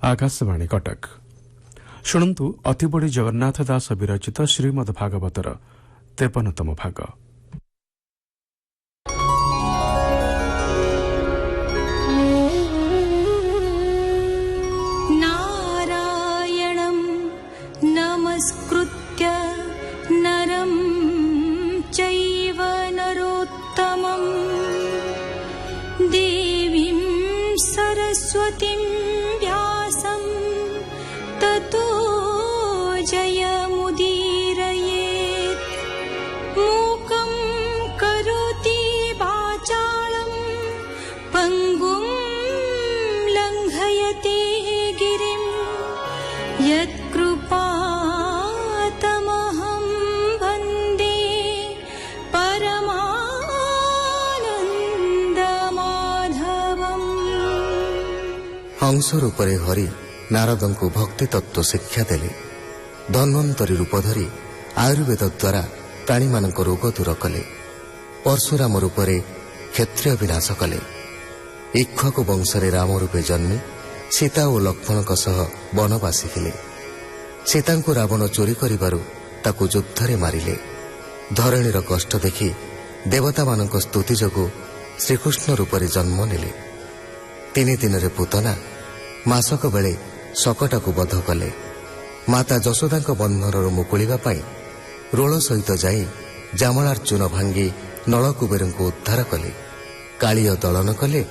आकाशवाणी कटक शुणु अतिबड़ी जगन्नाथ दास विरचित श्रीमद् भागवतर 53तम भाग। नारायणं नमस्कृत्य नरं चैव नरोत्तमं देवीं सरस्वतीं व्यासं ततो जयमुदीरयेत्। मूकं करोति वाचालं पङ्गुं लङ्घयते गिरिं यत्कृपातमहं वन्दे परमानन्दमाधवम्। हंस रूपरे हरि नारदଙ୍କୁ भक्ति तत्व शिक्षा देले। धन्वंतरी रूप धरी आयुर्वेद द्वारा प्राणी मानक रोग दूर कले। परशुराम रूपरे क्षत्रिय विनाश कले। इक्ष्वाकु वंशरे राम रूपे जन्मी सीता और लक्ष्मण सह वनवासी हेले। सीतांकु रावण चोरी करिबारु ताकु युद्धरे मारिले। धरणीर कष्ट देखि देवता मानक स्तुति जोगु श्रीकृष्ण रूपरे जन्म नेले। 3 दिनरे पूतना मासक बेले शकटाकु बध कले। माता यशोदांक बंधनर मुकुलिबा पाई रोल सहित जाई जामलार चून भांगी नलकुबेरଙ୍କୁ उद्धार कले। कालिय दलन कले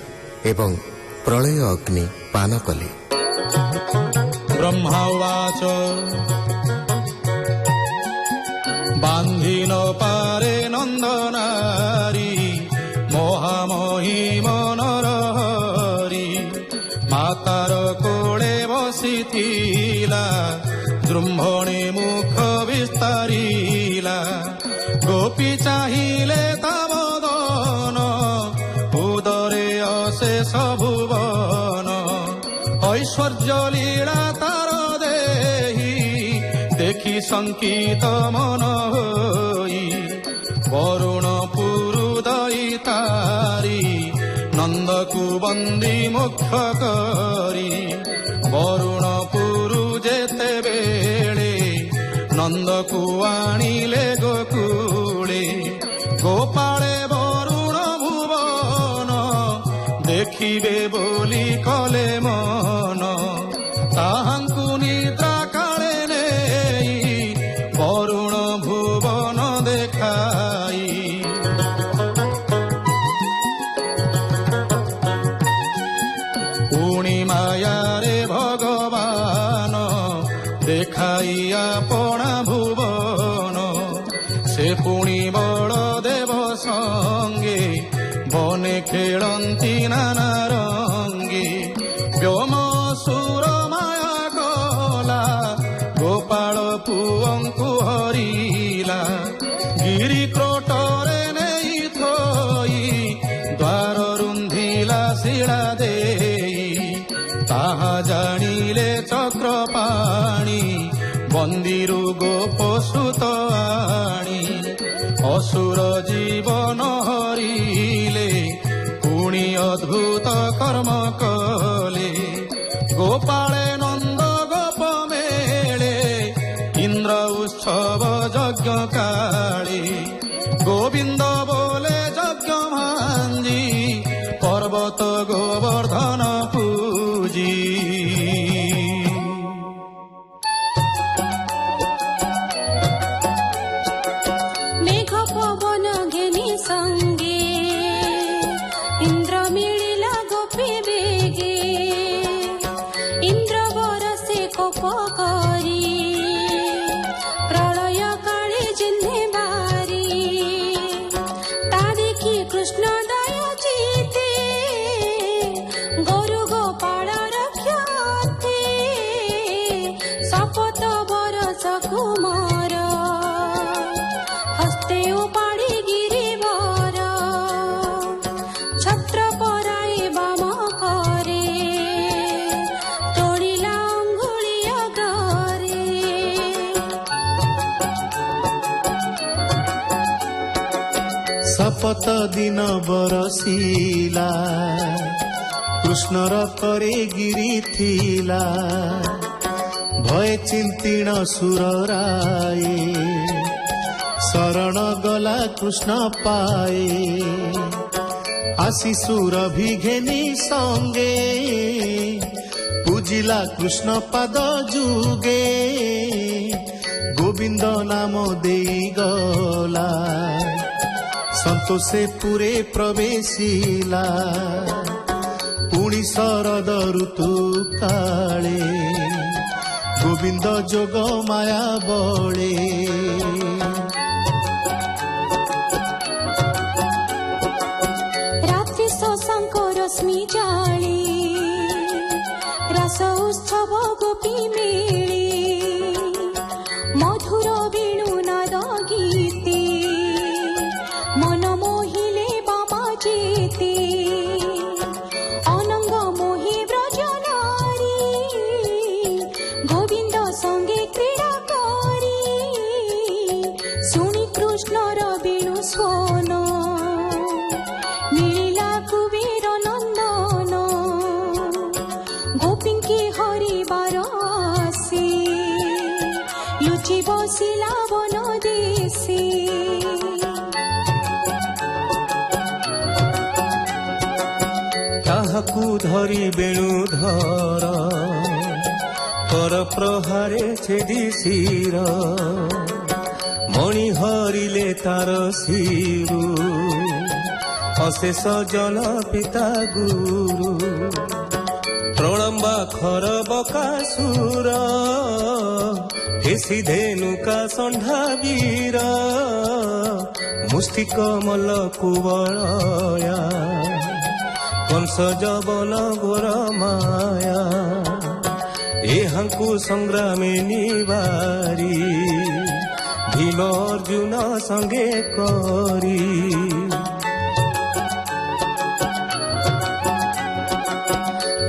एवं प्रलय अग्नि पान कले। ब्रह्मावाच बान्धिन पारे नंदनारी मोहामोही मनरहरी। मातार कोळे बसिथिला जृंभणे मुख विस्तारिला। गोपी चाहिले तावदन उदरे अशेष भुवन। ऐश्वर्य लीला तार देहि देखि शंकित मन होई। वरुण पुरुदयी तारी नंदकु बंदी मुख करी। वरुण पुरु जेते बेले नंदकु आनिले गोकुले। गोपाळे वरुण भुवन देखिबे बोली कले मन। ताहांकु निद्रा काळे नेई वरुण भुवन देखाई। पुणी मायारे भगवान देखाई आपणा भुवन। से पुणी बलदेव संगे बने खेलंती नाना रंगे। व्योम सुर माया कला गोपाल पुअंकु हरिला। गिरी क्रोटरे नेई थोई द्वार रुंधिला शिला देई। ताहा जानिले चक्रपाणी बंदीरु गोपसुत आणी। असुर जीवन हरिले पुणी अद्भुत कर्म कले। गोपाळे नंद गोप मेले इंद्र उत्सव यज्ञ काळे। गोविंद बोले यज्ञ भांजी पर्वत गोवर्धन पूजी। मेघ पवन घेनी संगे इंद्र मिळिला गोपी बेगे। इंद्र बरसे कोप करी प्रलय काळे जिन्हे बारी। ता देखी कृष्ण दया चिते गोरु गोपाळ रख्याते। शपथ बरस कुमार हस्ते उपाड़ी गिरिवर। छत्र पराए बाम करे तोड़िला अंगुली अग्रे। शपथ दिन बरसिला କୃଷ୍ଣର କରେ ଗିରିଥିଲା ଭୟ ଚିନ୍ତିଣ ସୁରରାଏ ଶରଣ ଗଲା କୃଷ୍ଣ ପାଏ ଆସି ସୁରଭି ଘେନି ସଙ୍ଗେ ପୂଜିଲା କୃଷ୍ଣ ପାଦ ଯୁଗେ ଗୋବିନ୍ଦ ନାମ ଦେଇଗଲା ସନ୍ତୋଷେ ପୁରେ ପ୍ରବେଶିଲା ପୁଣି ଶରଦ ଋତୁ କାଳେ ଗୋବିନ୍ଦ ଯୋଗ ମାୟା ବଳେ ରାତ୍ରି ଶଶାଙ୍କ ରଶ୍ମି ଜାଳି ରାସ ଉତ୍ସବ ଗୋପୀ ମିଳି ମଧୁର ବେଣୁ ନାଦ ଗୀତେ ମନ ମୋହିଲେ ବାମା ଯେତେ ଅନଙ୍ଗ ମୋହି ବ୍ରଜ ନାରୀ ଗୋବିନ୍ଦ ସଙ୍ଗେ କ୍ରୀଡ଼ା କରି ଶୁଣି କୃଷ୍ଣର ବେଣୁ ସ୍ୱନ ମିଳିଲା କୁବେର ନନ୍ଦନ ଗୋପୀଙ୍କି ହରିବାର ଆସେ ଲୁଚି ବସିଲା ବନ ଦେଶେ ତାହାକୁ ଧରି ବେଣୁଧର କର ପ୍ରହାରେ ଛେଦି ଶିର ମଣି ହରିଲେ ତାର ଶିରୁ ଅଶେଷ ଜନ ପିତା ଗୁରୁ ପ୍ରଳମ୍ବା ଖର ବକାସୁର ହେସି ଧେନୁକା ଷଣ୍ଢା ବୀର ମୁଷ୍ଟିକ ମଲ କୁବଳୟା କଂସ ଜବନ ଘୋର ମାୟା ଏହାଙ୍କୁ ସଂଗ୍ରାମେ ନିବାରି ଭୀମ ଅର୍ଜୁନ ସଙ୍ଗେ କରି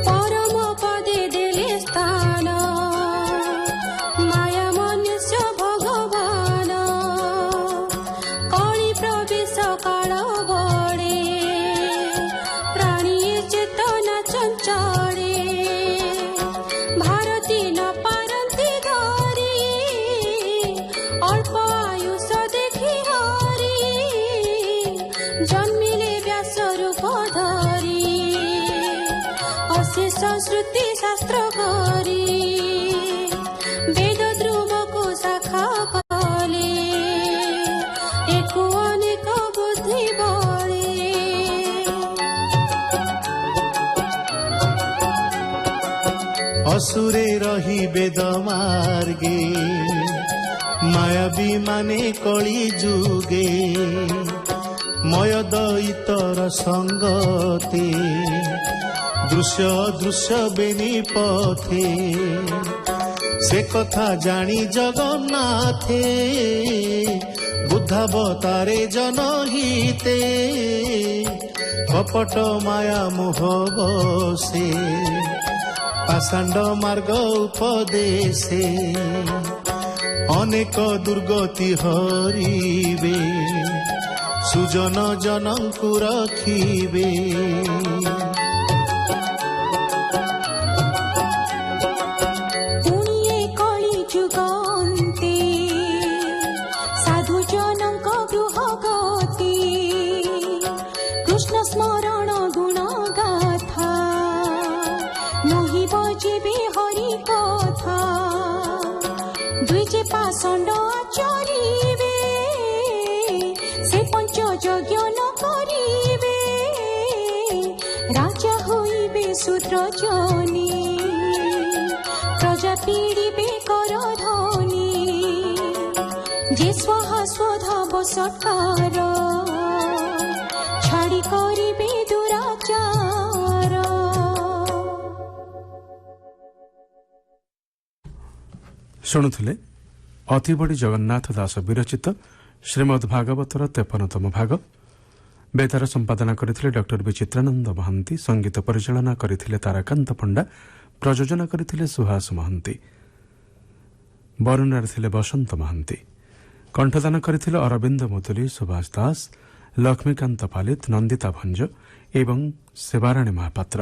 ପରମ ପଦେ ଦେଲେ ସ୍ଥାନ ମାୟା ମନୁଷ୍ୟ ଭଗବାନ କଳି ପ୍ରବେଶ କାଳ ବଳେ ପ୍ରାଣୀ ଚେତନା ଚଞ୍ଚଳେ ଭାରତୀ ନ ପାରନ୍ତି ଧରି ଅଳ୍ପ ଆୟୁଷ ଦେଖି ହରି ଜନ୍ମିଲେ ବ୍ୟାସ ରୂପ ଧରି ଅଶେଷ ଶ୍ରୁତି ଶାସ୍ତ୍ର କରି ବେଦ ଧ୍ରୁବକୁ ଶାଖା କଲେ ଏକୁ ଅନେକ ବୁଦ୍ଧି ବଳେ ଅସୁରେ ରହି ବେଦ ମାର୍ଗେ ମାୟାବୀ ମାନେ କଳି ଯୁଗେ ମୟ ଦଇତର ସଙ୍ଗତେ ଦୃଶ୍ୟ ଦୃଶ୍ୟ ବେନି ପଥେ ସେ କଥା ଜାଣି ଜଗନ୍ନାଥେ ବୁଦ୍ଧାବତାରେ ଜନହିତେ କପଟ ମାୟା ମୋହ ବସେ ପାଷାଣ୍ଡ ମାର୍ଗ ଉପଦେଶେ ଅନେକ ଦୁର୍ଗତି ହରିବେ ସୁଜନ ଜନଙ୍କୁ ରଖିବେ ପୁଣିଏ କଳି ଯୁଗନ୍ତେ ସାଧୁ ଜନଙ୍କ ଗୃହ ଗତି କୃଷ୍ଣ ସ୍ମରଣ ଗୁଣ ଗାଥା ନହିବ ଯେବେ ହରି କଥା ଦ୍ୱିଜେ ପାଷଣ୍ଡ ଆଚରିବେ ସେ ପଞ୍ଚ ଯଜ୍ଞ ନ କରିବେ ରାଜା ହୋଇବେ ଶୂଦ୍ର ଜନି ପ୍ରଜା ପୀଡ଼ିବେ କର ଧନି ଯେ ସ୍ୱହା ସ୍ୱଧା ବସକାର ଛାଡ଼ି କରିବେ ଦୁରାଚାର ଶୁଣୁଥିଲେ ଅତିବଡ଼ି ଜଗନ୍ନାଥ ଦାସ ବିରଚିତ ଶ୍ରୀମଦ୍ ଭାଗବତର 53ତମ ଭାଗ। ବେତାର ସମ୍ପାଦନା କରିଥିଲେ ଡକ୍ଟର ବିଚିତ୍ରାନନ୍ଦ ମହାନ୍ତି, ସଙ୍ଗୀତ ପରିଚାଳନା କରିଥିଲେ ତାରାକାନ୍ତ ପଣ୍ଡା, ପ୍ରଯୋଜନା କରିଥିଲେ ସୁହାସ ମହାନ୍ତି, ବର୍ଣ୍ଣନାରେ ଥିଲେ ବସନ୍ତ ମହାନ୍ତି, କଣ୍ଠଦାନ କରିଥିଲେ ଅରବିନ୍ଦ ମୁଦୁଲି, ସୁଭାଷ ଦାସ, ଲକ୍ଷ୍ମୀକାନ୍ତ ପାଲିତ, ନନ୍ଦିତା ଭଞ୍ଜ ଏବଂ ସେବାରାଣୀ ମହାପାତ୍ର।